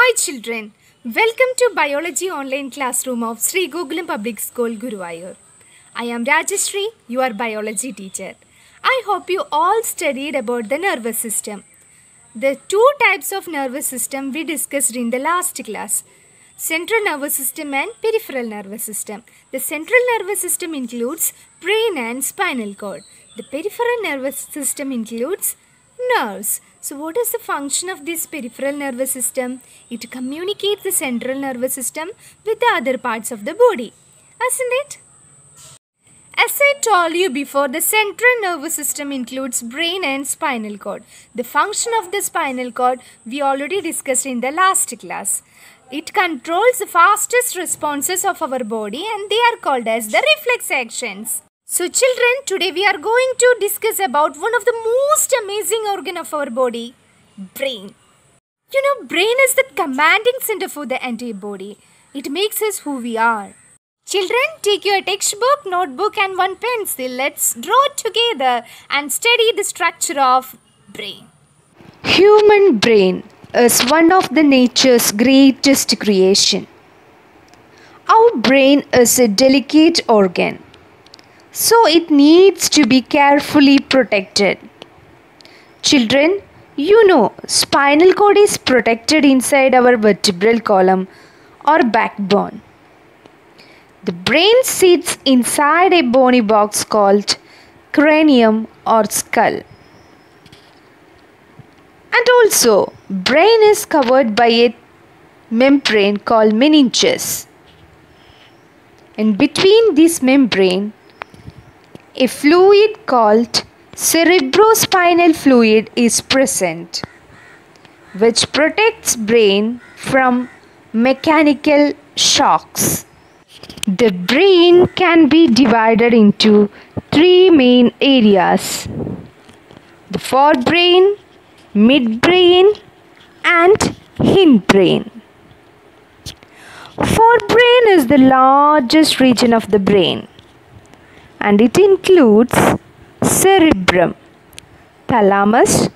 Hi children, welcome to Biology Online Classroom of Sri Gokulam Public School, Guruvayur. I am Rajeshri, your biology teacher. I hope you all studied about the nervous system. The two types of nervous system we discussed in the last class. Central nervous system and peripheral nervous system. The central nervous system includes brain and spinal cord. The peripheral nervous system includes nerves. So what is the function of this peripheral nervous system? It communicates the central nervous system with the other parts of the body. Isn't it? As I told you before, the central nervous system includes brain and spinal cord. The function of the spinal cord we already discussed in the last class. It controls the fastest responses of our body and they are called as the reflex actions. So children, today we are going to discuss about one of the most amazing organ of our body, brain. You know, brain is the commanding center for the entire body. It makes us who we are. Children, take your textbook, notebook and one pencil. Let's draw together and study the structure of brain. Human brain is one of the nature's greatest creation. Our brain is a delicate organ, so it needs to be carefully protected. Children, you know spinal cord is protected inside our vertebral column or backbone. The brain sits inside a bony box called cranium or skull. And also, brain is covered by a membrane called meninges. In between this membrane, a fluid called cerebrospinal fluid is present, which protects brain from mechanical shocks. The brain can be divided into three main areas: the forebrain, midbrain and hindbrain. Forebrain is the largest region of the brain and it includes cerebrum, thalamus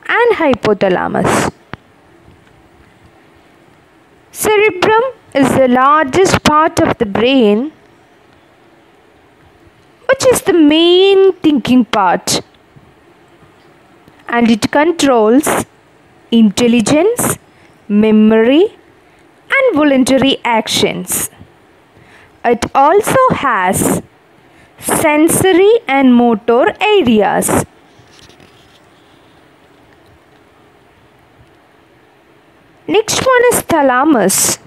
and hypothalamus. Cerebrum is the largest part of the brain, which is the main thinking part, and it controls intelligence, memory and voluntary actions. It also has sensory and motor areas. Next one is thalamus.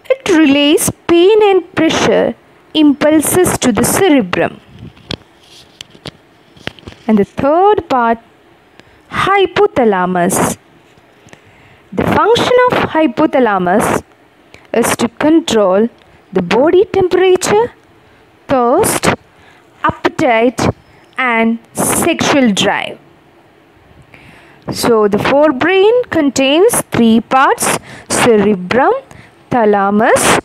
It relays pain and pressure impulses to the cerebrum. And the third part, hypothalamus. The function of hypothalamus is to control the body temperature, thirst, appetite and sexual drive. So the forebrain contains three parts: cerebrum, thalamus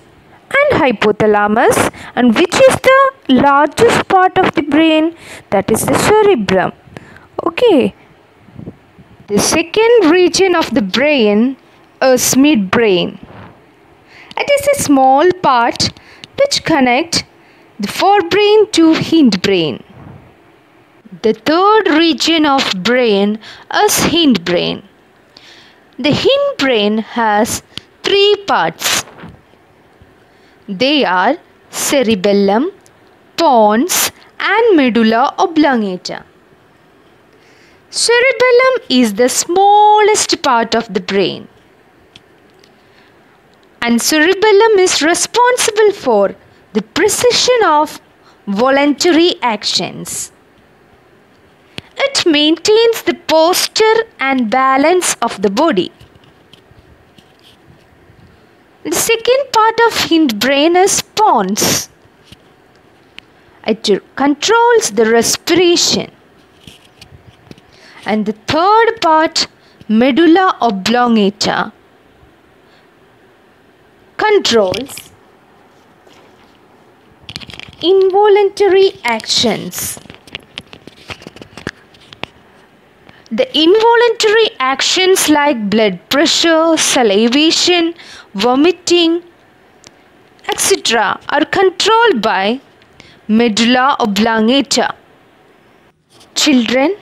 and hypothalamus. And which is the largest part of the brain? That is the cerebrum. Okay. The second region of the brain is midbrain. It is a small part which connects the forebrain to hindbrain. The third region of brain is hindbrain. The hindbrain has three parts. They are cerebellum, pons and medulla oblongata. Cerebellum is the smallest part of the brain, and cerebellum is responsible for the precision of voluntary actions. It maintains the posture and balance of the body. The second part of hindbrain is pons. It controls the respiration. And the third part, medulla oblongata, controls involuntary actions. The involuntary actions like blood pressure, salivation, vomiting, etc. are controlled by medulla oblongata. Children,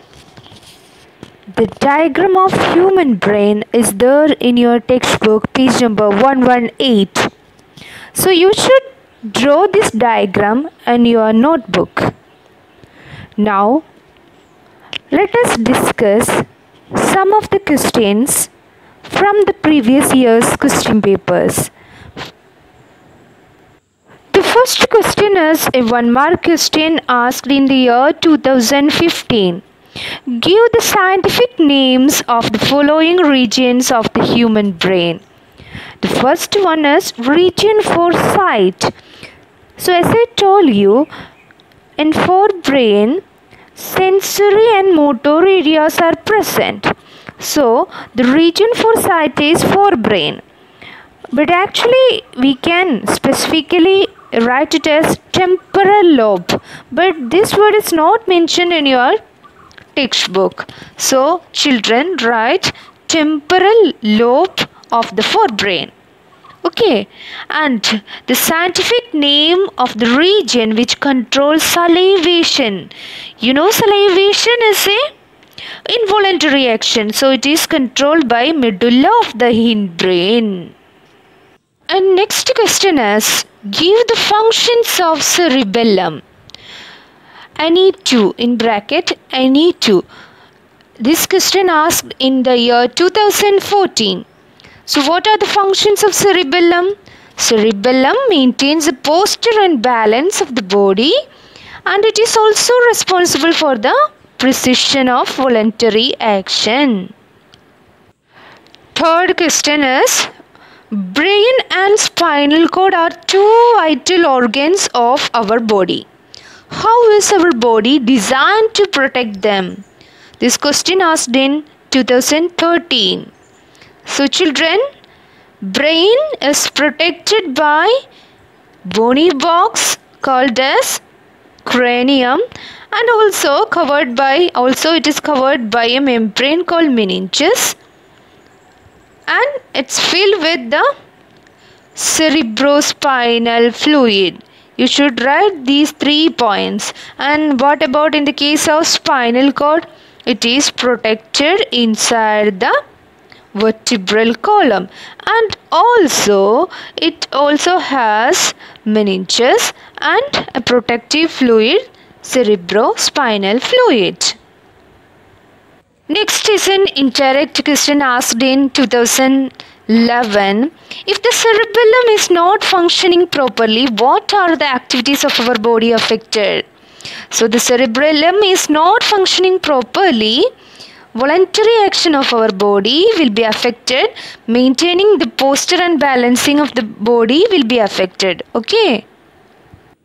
the diagram of human brain is there in your textbook, page number 118. So you should draw this diagram in your notebook. Now, let us discuss some of the questions from the previous year's question papers. The first question is a 1-mark question asked in the year 2015. Give the scientific names of the following regions of the human brain. The first one is region for sight. So as I told you, in forebrain, sensory and motor areas are present. So the region for sight is forebrain. But actually we can specifically write it as temporal lobe. But this word is not mentioned in your textbook. So children, write temporal lobe of the forebrain. Okay, and the scientific name of the region which controls salivation. You know, salivation is a involuntary action, so it is controlled by medulla of the hindbrain. And next question is, give the functions of cerebellum. Any two, in bracket, any two. This question asked in the year 2014. So what are the functions of cerebellum? Cerebellum maintains the posture and balance of the body, and it is also responsible for the precision of voluntary action. Third question is, brain and spinal cord are two vital organs of our body. How is our body designed to protect them? This question asked in 2013. So children, brain is protected by bony box called as cranium, and it is covered by a membrane called meninges, and it's filled with the cerebrospinal fluid. You should write these 3 points. And what about in the case of spinal cord? It is protected inside the vertebral column, and it also has meninges and a protective fluid, cerebrospinal fluid. Next is an indirect question asked in 2011. If the cerebellum is not functioning properly, what are the activities of our body affected? So the cerebellum is not functioning properly, voluntary action of our body will be affected. Maintaining the posture and balancing of the body will be affected. Okay.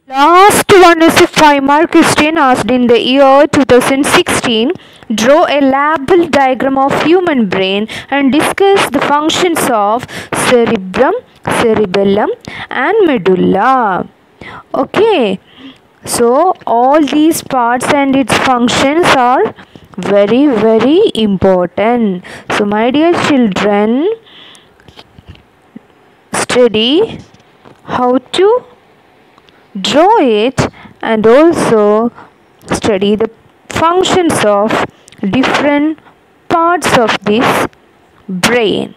Last one is a 5-mark question asked in the year 2016. Draw a label diagram of human brain and discuss the functions of cerebrum, cerebellum and medulla. Okay. So all these parts and its functions are very, very important. So my dear children, study how to draw it and also study the functions of different parts of this brain.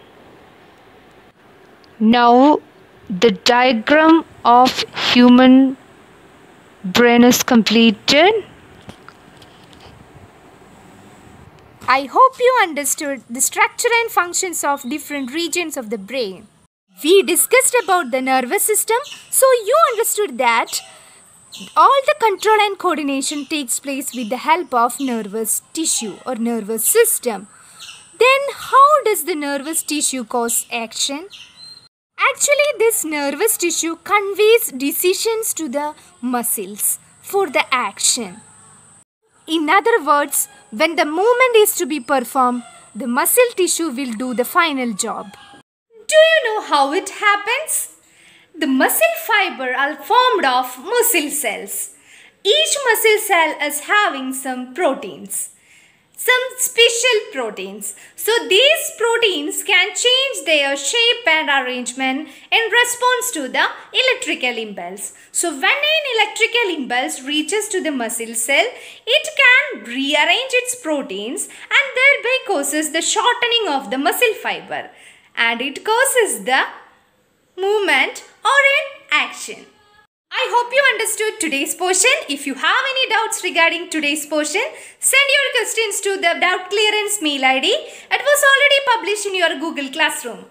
Now the diagram of human brain is completed. I hope you understood the structure and functions of different regions of the brain. We discussed about the nervous system, so you understood that all the control and coordination takes place with the help of nervous tissue or nervous system. Then how does the nervous tissue cause action? Actually, this nervous tissue conveys decisions to the muscles for the action. In other words, when the movement is to be performed, the muscle tissue will do the final job. Do you know how it happens? The muscle fiber are formed of muscle cells. Each muscle cell is having some proteins. some special proteins. So these proteins can change their shape and arrangement in response to the electrical impulse. So when an electrical impulse reaches to the muscle cell, it can rearrange its proteins and thereby causes the shortening of the muscle fiber, and it causes the movement or an action. I hope you understood today's portion. If you have any doubts regarding today's portion, send your questions to the doubt clearance mail ID. It was already published in your Google Classroom.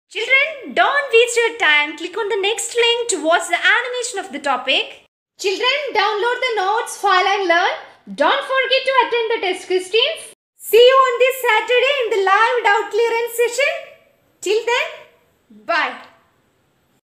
Children, don't waste your time. Click on the next link to watch the animation of the topic. Children, download the notes, file and learn. Don't forget to attend the test questions. See you on this Saturday in the live doubt clearance session. Till then, bye.